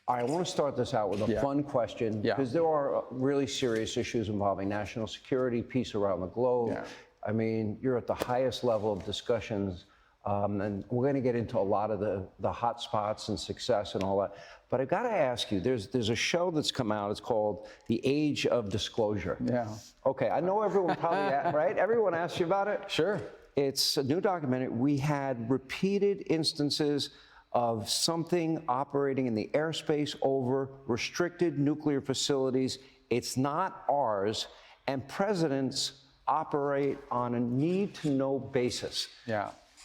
I want to start this out with a fun question, because there are really serious issues involving national security, peace around the globe. I mean, you're at the highest level of discussions, and we're going to get into a lot of the hot spots and success and all that. But I've got to ask you, there's a show that's come out. It's called The Age of Disclosure. Okay, I know everyone probably, right? Everyone asks you about it? Sure. It's a new documentary. We had repeated instances of something operating in the airspace over restricted nuclear facilities. It's not ours, and presidents operate on a need-to-know basis.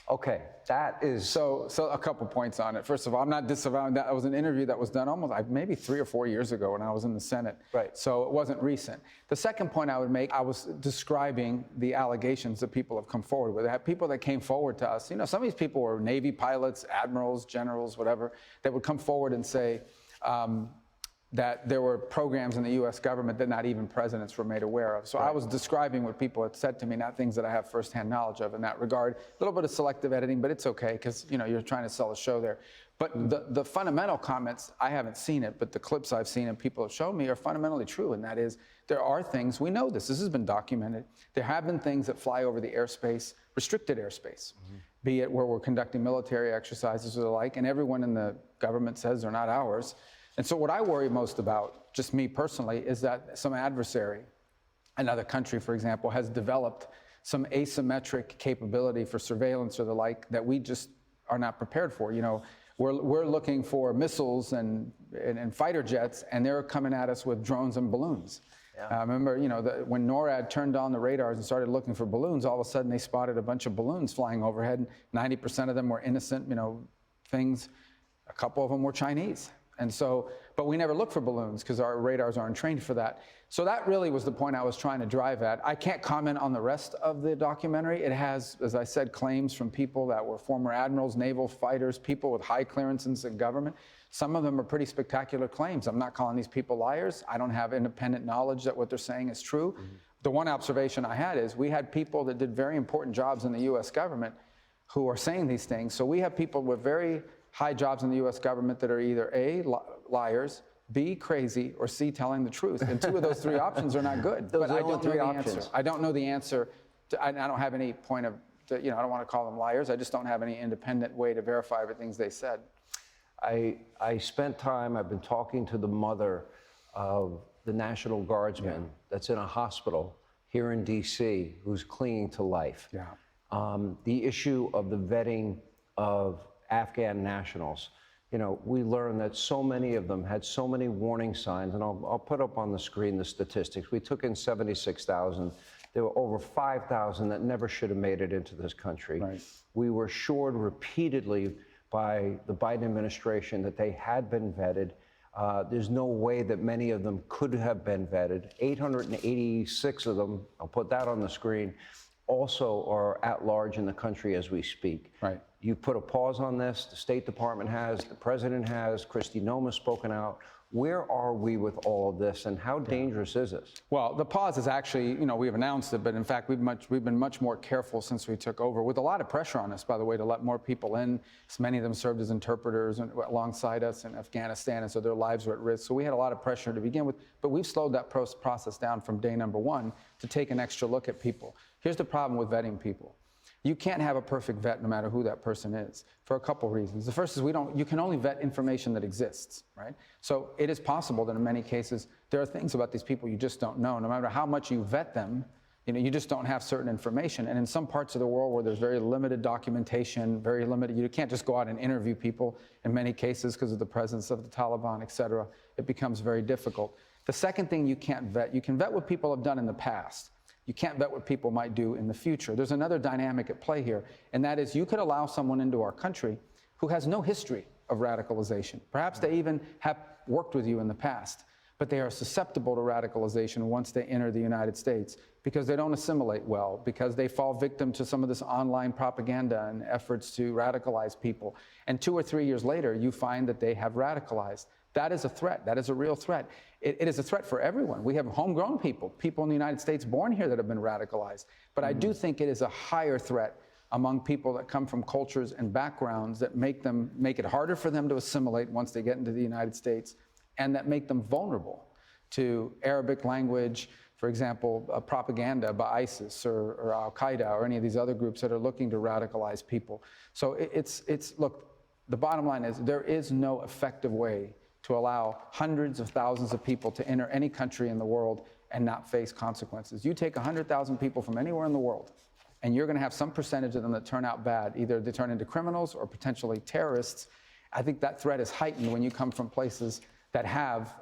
Okay, that is... So a couple points on it. First of all, I'm not disavowing that. It was an interview that was done almost maybe 3 or 4 years ago when I was in the Senate. So it wasn't recent. The second point I would make, I was describing the allegations that people have come forward with. I had people that came forward to us. You know, some of these people were Navy pilots, admirals, generals, whatever, that would come forward and say, that there were programs in the U.S. government that not even presidents were made aware of. So I was describing what people had said to me, not things that I have firsthand knowledge of in that regard. A little bit of selective editing, but it's okay, because you know, you're trying to sell a show there. But the fundamental comments, I haven't seen it, but the clips I've seen and people have shown me are fundamentally true, and that is, there are things, we know this has been documented, there have been things that fly over the airspace, restricted airspace, be it where we're conducting military exercises or the like, and everyone in the government says they're not ours. And so what I worry most about, just me personally, is that some adversary, another country, for example, has developed some asymmetric capability for surveillance or the like that we just are not prepared for. You know, we're looking for missiles and fighter jets, and they're coming at us with drones and balloons. I remember, you know, when NORAD turned on the radars and started looking for balloons, all of a sudden they spotted a bunch of balloons flying overhead, and 90% of them were innocent, you know, things. A couple of them were Chinese. And so, but we never look for balloons because our radars aren't trained for that. So that really was the point I was trying to drive at. I can't comment on the rest of the documentary. It has, as I said, claims from people that were former admirals, naval fighters, people with high clearances in government. Some of them are pretty spectacular claims. I'm not calling these people liars. I don't have independent knowledge that what they're saying is true. The one observation I had is we had people that did very important jobs in the U.S. government who are saying these things. So we have people with very high jobs in the U.S. government that are either A, liars, B, crazy, or C, telling the truth. And 2 of those 3 options are not good. Those but are I don't know the options. answer. I don't know the answer. I don't have any point of, you know, I don't want to call them liars. I just don't have any independent way to verify everything they said. I spent time, I've been talking to the mother of the National Guardsmen that's in a hospital here in D.C. who's clinging to life. The issue of the vetting of Afghan nationals. You know, we learned that so many of them had so many warning signs, and I'll put up on the screen the statistics. We took in 76,000. There were over 5,000 that never should have made it into this country. We were assured repeatedly by the Biden administration that they had been vetted. There's no way that many of them could have been vetted. 886 of them, I'll put that on the screen, also are at large in the country as we speak. You put a pause on this, the State Department has, the President has, Kristi Noem has spoken out. Where are we with all of this, and how dangerous is this? Well, the pause is actually, you know, we've announced it, but in fact, we've been much more careful since we took over, with a lot of pressure on us, by the way, to let more people in. So many of them served as interpreters alongside us in Afghanistan, and so their lives were at risk. So we had a lot of pressure to begin with, but we've slowed that process down from day number 1 to take an extra look at people. Here's the problem with vetting people. You can't have a perfect vet no matter who that person is, for a couple reasons. The first is you can only vet information that exists, right? So it is possible that in many cases, there are things about these people you just don't know. No matter how much you vet them, you know, you just don't have certain information. And in some parts of the world where there's very limited documentation, very limited, you can't just go out and interview people in many cases because of the presence of the Taliban, et cetera. It becomes very difficult. The second thing you can't vet, you can vet what people have done in the past. You can't bet what people might do in the future. There's another dynamic at play here, and that is you could allow someone into our country who has no history of radicalization. Perhaps they even have worked with you in the past, but they are susceptible to radicalization once they enter the United States because they don't assimilate well, because they fall victim to some of this online propaganda and efforts to radicalize people. And 2 or 3 years later, you find that they have radicalized. That is a threat. That is a real threat. It is a threat for everyone. We have homegrown people in the United States born here that have been radicalized. But I do think it is a higher threat among people that come from cultures and backgrounds that make it harder for them to assimilate once they get into the United States, and that make them vulnerable to Arabic language, for example, propaganda by ISIS or Al-Qaeda or any of these other groups that are looking to radicalize people. So look, the bottom line is there is no effective way to allow hundreds of thousands of people to enter any country in the world and not face consequences. You take 100,000 people from anywhere in the world, and you're going to have some percentage of them that turn out bad. Either they turn into criminals or potentially terrorists. I think that threat is heightened when you come from places that have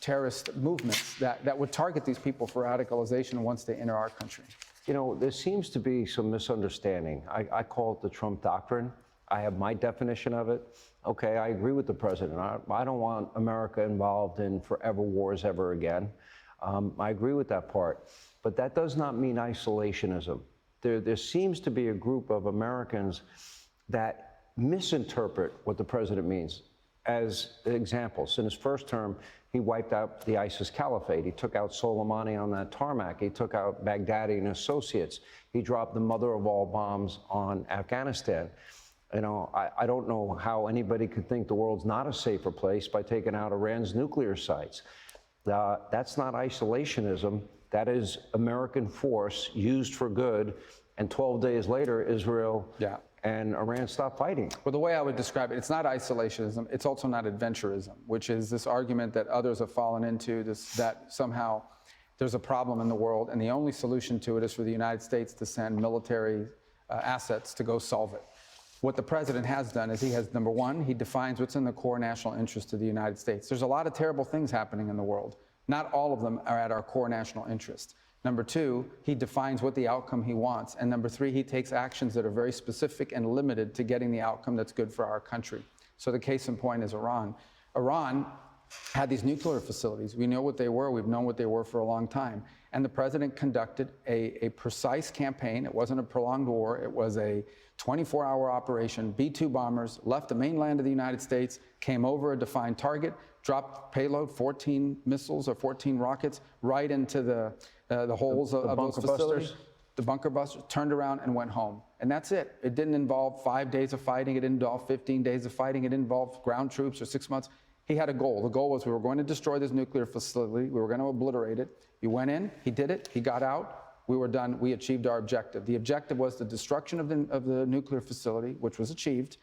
terrorist movements that would target these people for radicalization once they enter our country. There seems to be some misunderstanding. I call it the Trump doctrine. I have my definition of it. Okay, I agree with the president. I don't want America involved in forever wars ever again. I agree with that part. But that does not mean isolationism. There seems to be a group of Americans that misinterpret what the president means. As examples, in his first term, he wiped out the ISIS caliphate. He took out Soleimani on that tarmac. He took out Baghdadi and associates. He dropped the mother of all bombs on Afghanistan. I don't know how anybody could think the world's not a safer place by taking out Iran's nuclear sites. That's not isolationism. That is American force used for good. And 12 days later, Israel and Iran stopped fighting. Well, the way I would describe it, it's not isolationism. It's also not adventurism, which is this argument that others have fallen into, that somehow there's a problem in the world, and the only solution to it is for the United States to send military assets to go solve it. What the president has done is number one, he defines what's in the core national interest of the United States. There's a lot of terrible things happening in the world. Not all of them are at our core national interest. Number two, he defines what the outcome he wants. And number three, he takes actions that are very specific and limited to getting the outcome that's good for our country. So the case in point is Iran. Iran had these nuclear facilities. We know what they were. We've known what they were for a long time. And the president conducted a precise campaign. It wasn't a prolonged war. It was a 24-hour operation. B-2 bombers left the mainland of the United States, came over a defined target, dropped payload, 14 missiles or 14 rockets right into the holes of those facilities. The bunker busters turned around and went home. And that's it. It didn't involve 5 days of fighting. It didn't involve 15 days of fighting. It didn't involve ground troops or 6 months. He had a goal. The goal was we were going to destroy this nuclear facility. We were going to obliterate it. He went in. He did it. He got out. We were done. We achieved our objective. The objective was the destruction of the nuclear facility, which was achieved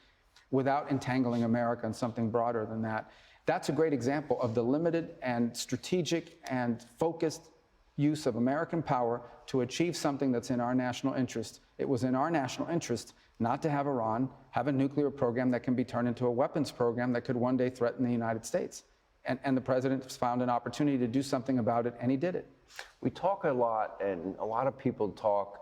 without entangling America in something broader than that. That's a great example of the limited and strategic and focused use of American power to achieve something that's in our national interest. It was in our national interest not to have Iran have a nuclear program that can be turned into a weapons program that could one day threaten the United States. And the president found an opportunity to do something about it, and he did it. We talk a lot, and a lot of people talk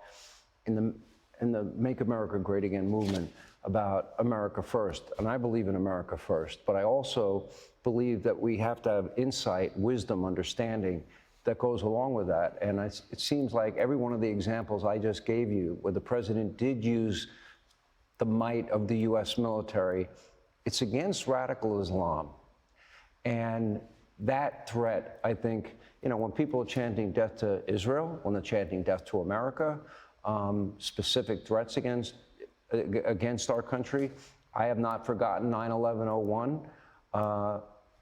in the Make America Great Again movement about America first, and I believe in America first, but I also believe that we have to have insight, wisdom, understanding that goes along with that. And it seems like every one of the examples I just gave you, where the president did use the might of the U.S. military, it's against radical Islam. And that threat, I think, when people are chanting death to Israel, when they're chanting death to America, specific threats against our country, I have not forgotten 9/11/01.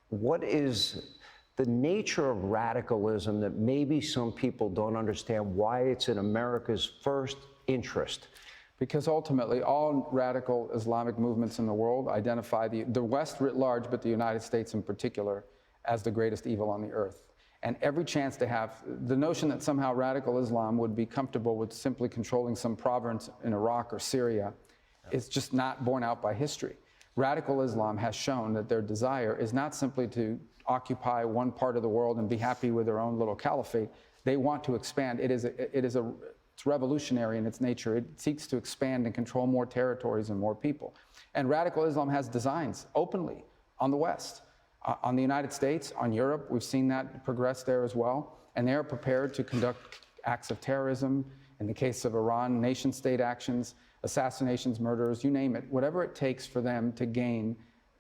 What is the nature of radicalism that maybe some people don't understand why it's in America's first interest? Because ultimately, all radical Islamic movements in the world identify the West writ large, but the United States in particular, as the greatest evil on the earth. And every chance to have the notion that somehow radical Islam would be comfortable with simply controlling some province in Iraq or Syria is just not borne out by history. Radical Islam has shown that their desire is not simply to occupy one part of the world and be happy with their own little caliphate. They want to expand. It's revolutionary in its nature. It seeks to expand and control more territories and more people. And radical Islam has designs openly on the West, on the United States, on Europe. We've seen that progress there as well. And they are prepared to conduct acts of terrorism. In the case of Iran, nation-state actions, assassinations, murders, you name it, whatever it takes for them to gain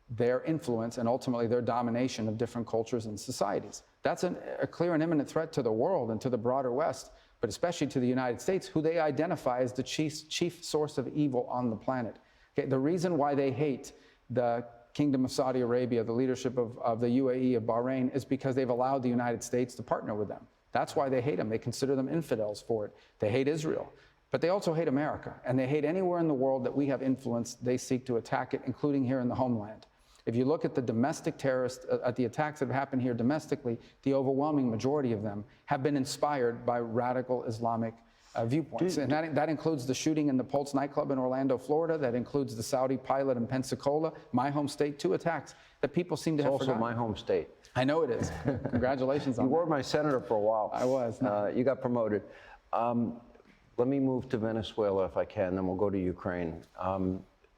their influence and ultimately their domination of different cultures and societies. That's a clear and imminent threat to the world and to the broader West. but especially to the United States, who they identify as the chief source of evil on the planet. Okay, the reason why they hate the Kingdom of Saudi Arabia, the leadership of the UAE, of Bahrain, is because they've allowed the United States to partner with them. That's why they hate them. They consider them infidels for it. They hate Israel. But they also hate America, and they hate anywhere in the world that we have influence. They seek to attack it, including here in the homeland. If you look at the domestic terrorists, at the attacks that have happened here domestically, the overwhelming majority of them have been inspired by radical Islamic viewpoints. And that includes the shooting in the Pulse nightclub in Orlando, Florida. That includes the Saudi pilot in Pensacola, my home state, 2 attacks that people seem to have forgotten. It's also my home state. I know it is. Congratulations on that. You were my senator for a while. I was. You got promoted. Let me move to Venezuela if I can, then we'll go to Ukraine.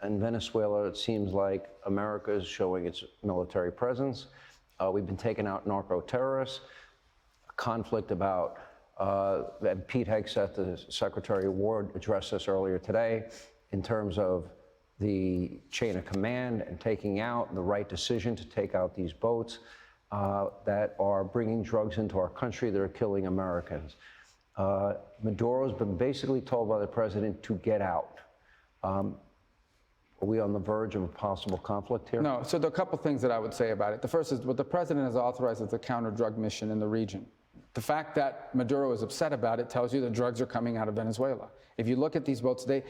In Venezuela, it seems like America is showing its military presence. We've been taking out narco-terrorists, a conflict about, and Pete Hegseth, the Secretary of War, addressed this earlier today, in terms of the chain of command and taking out the right decision to take out these boats that are bringing drugs into our country that are killing Americans. Maduro's been basically told by the president to get out. Are we on the verge of a possible conflict here? No, so there are a couple things that I would say about it. The first is what the president has authorized is a counter-drug mission in the region. The fact that Maduro is upset about it tells you that drugs are coming out of Venezuela. If you look at these boats, the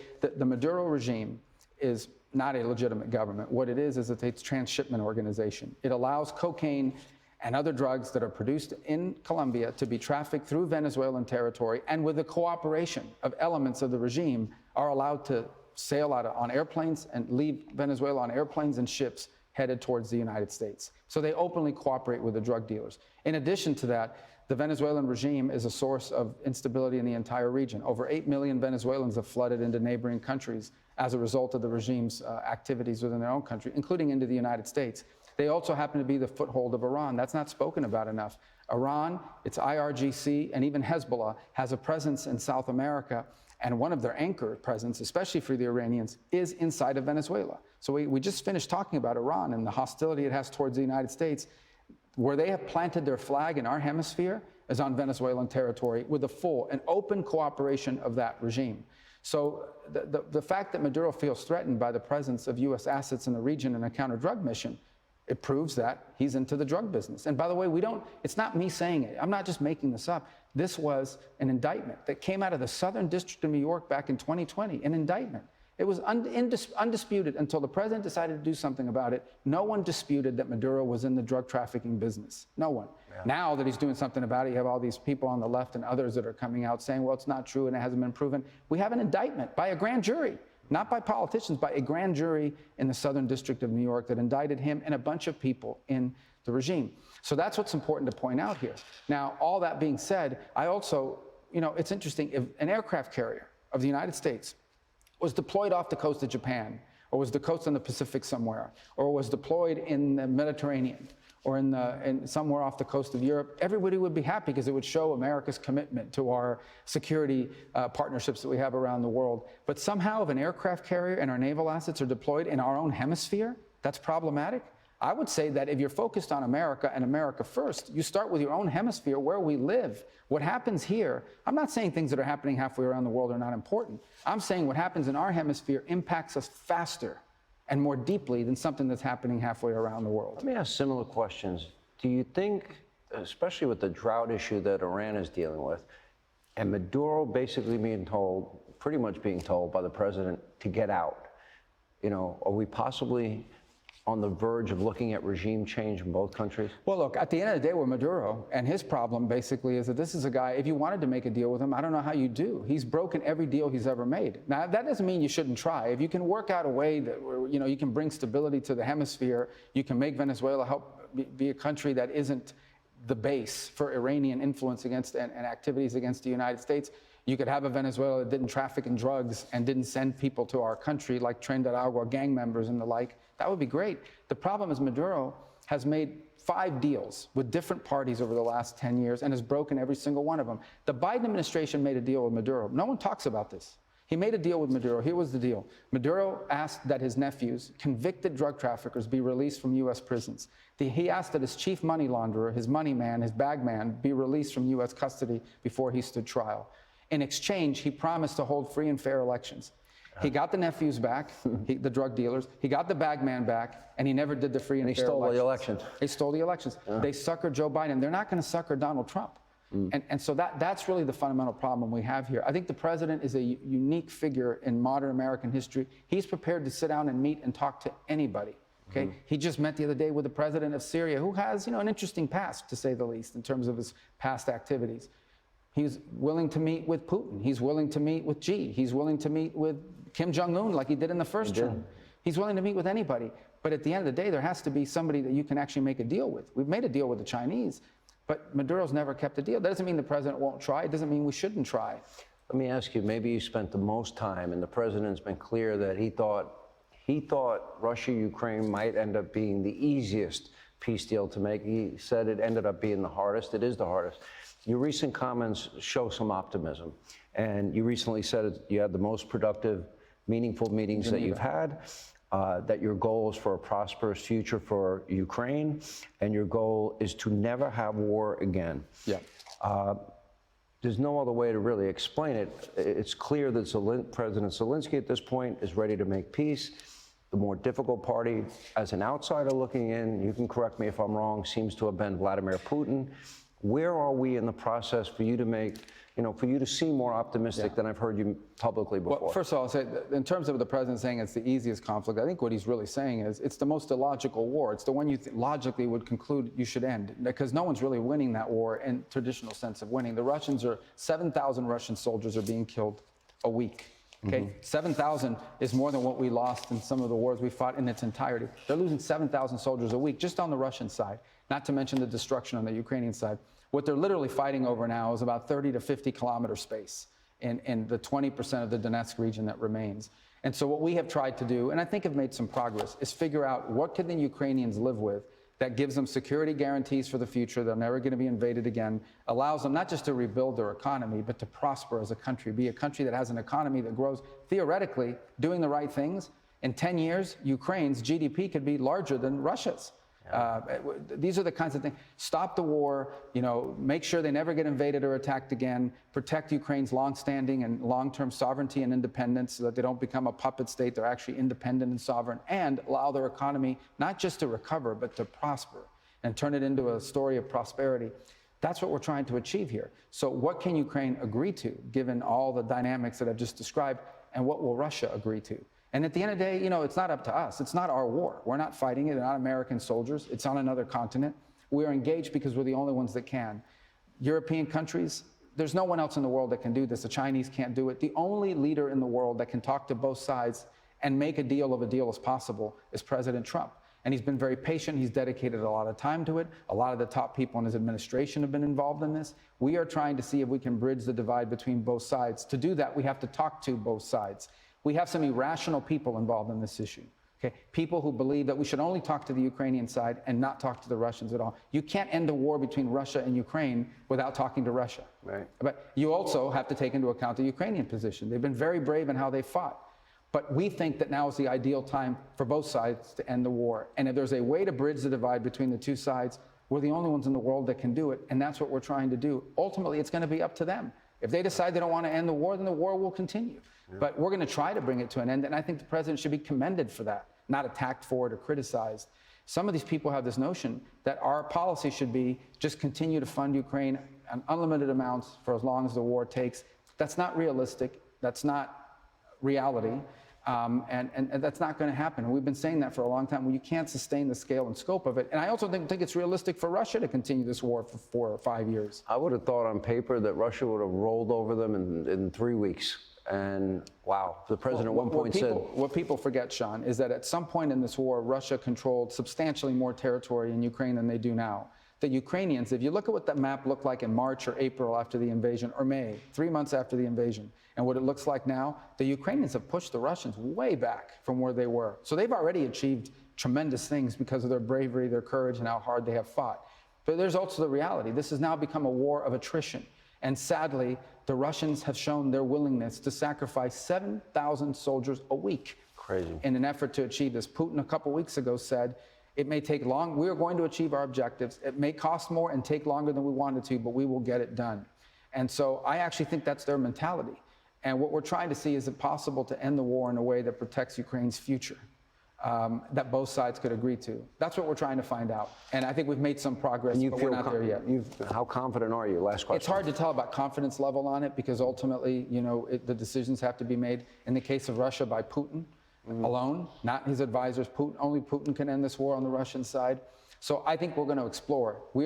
Maduro regime is not a legitimate government. What it is it's a transshipment organization. It allows cocaine and other drugs that are produced in Colombia to be trafficked through Venezuelan territory, and with the cooperation of elements of the regime, are allowed to sail out on airplanes and leave Venezuela on airplanes and ships headed towards the United States. So they openly cooperate with the drug dealers. In addition to that, the Venezuelan regime is a source of instability in the entire region. Over 8 million Venezuelans have flooded into neighboring countries as a result of the regime's activities within their own country, including into the United States. They also happen to be the foothold of Iran. That's not spoken about enough. Iran, its IRGC, and even Hezbollah has a presence in South America, and one of their anchor presence, especially for the Iranians, is inside of Venezuela. So we just finished talking about Iran and the hostility it has towards the United States. Where they have planted their flag in our hemisphere is on Venezuelan territory with the full and open cooperation of that regime. So the fact that Maduro feels threatened by the presence of U.S. assets in the region and a counter-drug mission, it proves that he's into the drug business. And by the way, it's not me saying it. I'm not just making this up. This was an indictment that came out of the Southern District of New York back in 2020, an indictment. It was undisputed until the president decided to do something about it. No one disputed that Maduro was in the drug trafficking business. No one. Yeah. Now that he's doing something about it, you have all these people on the left and others that are coming out saying, well, it's not true and it hasn't been proven. We have an indictment by a grand jury, not by politicians, by a grand jury in the Southern District of New York that indicted him and a bunch of people in the regime. So that's what's important to point out here. Now, all that being said, I also, it's interesting, if an aircraft carrier of the United States was deployed off the coast of Japan, or was the coast in the Pacific somewhere, or was deployed in the Mediterranean, or in somewhere off the coast of Europe, everybody would be happy because it would show America's commitment to our security partnerships that we have around the world. But somehow if an aircraft carrier and our naval assets are deployed in our own hemisphere, that's problematic. I would say that if you're focused on America and America first, you start with your own hemisphere where we live. What happens here, I'm not saying things that are happening halfway around the world are not important. I'm saying what happens in our hemisphere impacts us faster and more deeply than something that's happening halfway around the world. Let me ask similar questions. Do you think, especially with the drought issue that Iran is dealing with, and Maduro basically pretty much being told by the president to get out, are we possibly on the verge of looking at regime change in both countries? Well, look, at the end of the day, we're Maduro, and his problem basically is that this is a guy, if you wanted to make a deal with him, I don't know how you do. He's broken every deal he's ever made. Now, that doesn't mean you shouldn't try. If you can work out a way that, you can bring stability to the hemisphere, you can make Venezuela help be a country that isn't the base for Iranian influence against and activities against the United States. You could have a Venezuela that didn't traffic in drugs and didn't send people to our country like Tren de Aragua gang members and the like. That would be great. The problem is Maduro has made 5 deals with different parties over the last 10 years and has broken every single one of them. The Biden administration made a deal with Maduro. No one talks about this. He made a deal with Maduro. Here was the deal. Maduro asked that his nephews, convicted drug traffickers, be released from U.S. prisons. He asked that his chief money launderer, his money man, his bag man, be released from U.S. custody before he stood trial. In exchange, he promised to hold free and fair elections. He got the nephews back, the drug dealers. He got the bag man back, and he never did the free and fair elections. He stole the elections. They stole the elections. They suckered Joe Biden. They're not going to sucker Donald Trump. And so that's really the fundamental problem we have here. I think the president is a unique figure in modern American history. He's prepared to sit down and meet and talk to anybody. Okay? He just met the other day with the president of Syria, who has, an interesting past, to say the least, in terms of his past activities. He's willing to meet with Putin. He's willing to meet with Xi. He's willing to meet with Kim Jong-un like he did in the first term. He's willing to meet with anybody. But at the end of the day, there has to be somebody that you can actually make a deal with. We've made a deal with the Chinese, but Maduro's never kept a deal. That doesn't mean the president won't try. It doesn't mean we shouldn't try. Let me ask you, maybe you spent the most time, and the president's been clear that he thought Russia-Ukraine might end up being the easiest peace deal to make. He said it ended up being the hardest. It is the hardest. Your recent comments show some optimism. And you recently said you had the most productive, meaningful meetings that you've had, that your goal is for a prosperous future for Ukraine, and your goal is to never have war again. Yeah. There's no other way to really explain it. It's clear that President Zelensky at this point is ready to make peace. The more difficult party, as an outsider looking in, you can correct me if I'm wrong, seems to have been Vladimir Putin. Where are we in the process for you to make, for you to seem more optimistic than I've heard you publicly before? Well, first of all, I'll say, in terms of the president saying it's the easiest conflict, I think what he's really saying is it's the most illogical war. It's the one you logically would conclude you should end, because no one's really winning that war in traditional sense of winning. The Russians 7,000 Russian soldiers are being killed a week. Okay, 7,000 is more than what we lost in some of the wars we fought in its entirety. They're losing 7,000 soldiers a week just on the Russian side, not to mention the destruction on the Ukrainian side. What they're literally fighting over now is about 30 to 50 kilometer space in the 20% of the Donetsk region that remains. And so what we have tried to do, and I think have made some progress, is figure out what can the Ukrainians live with that gives them security guarantees for the future, they're never going to be invaded again, allows them not just to rebuild their economy, but to prosper as a country, be a country that has an economy that grows, theoretically, doing the right things. In 10 years, Ukraine's GDP could be larger than Russia's. These are the kinds of things. Stop the war, make sure they never get invaded or attacked again, protect Ukraine's longstanding and long-term sovereignty and independence so that they don't become a puppet state, they're actually independent and sovereign, and allow their economy not just to recover, but to prosper and turn it into a story of prosperity. That's what we're trying to achieve here. So what can Ukraine agree to, given all the dynamics that I've just described, and what will Russia agree to? And at the end of the day, it's not up to us. It's not our war. We're not fighting it. They're not American soldiers. It's on another continent. We are engaged because we're the only ones that can. European countries, there's no one else in the world that can do this. The Chinese can't do it. The only leader in the world that can talk to both sides and make a deal of a deal as possible is President Trump. And he's been very patient. He's dedicated a lot of time to it. A lot of the top people in his administration have been involved in this. We are trying to see if we can bridge the divide between both sides. To do that, we have to talk to both sides. We have some irrational people involved in this issue. Okay? People who believe that we should only talk to the Ukrainian side and not talk to the Russians at all. You can't end a war between Russia and Ukraine without talking to Russia. Right. But you also have to take into account the Ukrainian position. They've been very brave in how they fought. But we think that now is the ideal time for both sides to end the war. And if there's a way to bridge the divide between the two sides, we're the only ones in the world that can do it. And that's what we're trying to do. Ultimately, it's going to be up to them. If they decide they don't want to end the war, then the war will continue. But we're going to try to bring it to an end, and I think the president should be commended for that, not attacked for it or criticized. Some of these people have this notion that our policy should be just continue to fund Ukraine an unlimited amounts for as long as the war takes. That's not realistic. That's not reality. And that's not going to happen. And we've been saying that for a long time. Well, you can't sustain the scale and scope of it. And I also think it's realistic for Russia to continue this war for 4 or 5 years. I would have thought on paper that Russia would have rolled over them in 3 weeks. And wow, the president at one point said... What people forget, Sean, is that at some point in this war, Russia controlled substantially more territory in Ukraine than they do now. The Ukrainians, if you look at what that map looked like in March or April after the invasion, or May, 3 months after the invasion, and what it looks like now, the Ukrainians have pushed the Russians way back from where they were. So they've already achieved tremendous things because of their bravery, their courage, and how hard they have fought. But there's also the reality. This has now become a war of attrition. And sadly, The Russians have shown their willingness to sacrifice 7,000 soldiers a week in an effort to achieve this. Putin a couple weeks ago said, it may take long, we are going to achieve our objectives. It may cost more and take longer than we wanted to, but we will get it done. And so I actually think that's their mentality. And what we're trying to see, is it possible to end the war in a way that protects Ukraine's future, that both sides could agree to? That's what we're trying to find out. And I think we've made some progress, but we're not there yet. How confident are you? Last question. It's hard to tell about confidence level on it, because ultimately, you know, the decisions have to be made, in the case of Russia, by Putin alone, not his advisors. Only Putin can end this war on the Russian side. So I think we're going to explore. We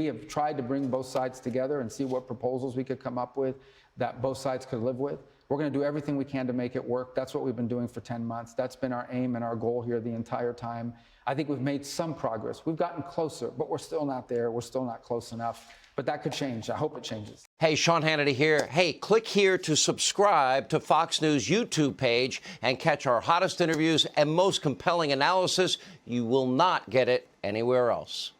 have tried to bring both sides together and see what proposals we could come up with that both sides could live with. We're going to do everything we can to make it work. That's what we've been doing for 10 months. That's been our aim and our goal here the entire time. I think we've made some progress. We've gotten closer, but we're still not there. We're still not close enough. But that could change. I hope it changes. Hey, Sean Hannity here. Hey, click here to subscribe to Fox News YouTube page and catch our hottest interviews and most compelling analysis. You will not get it anywhere else.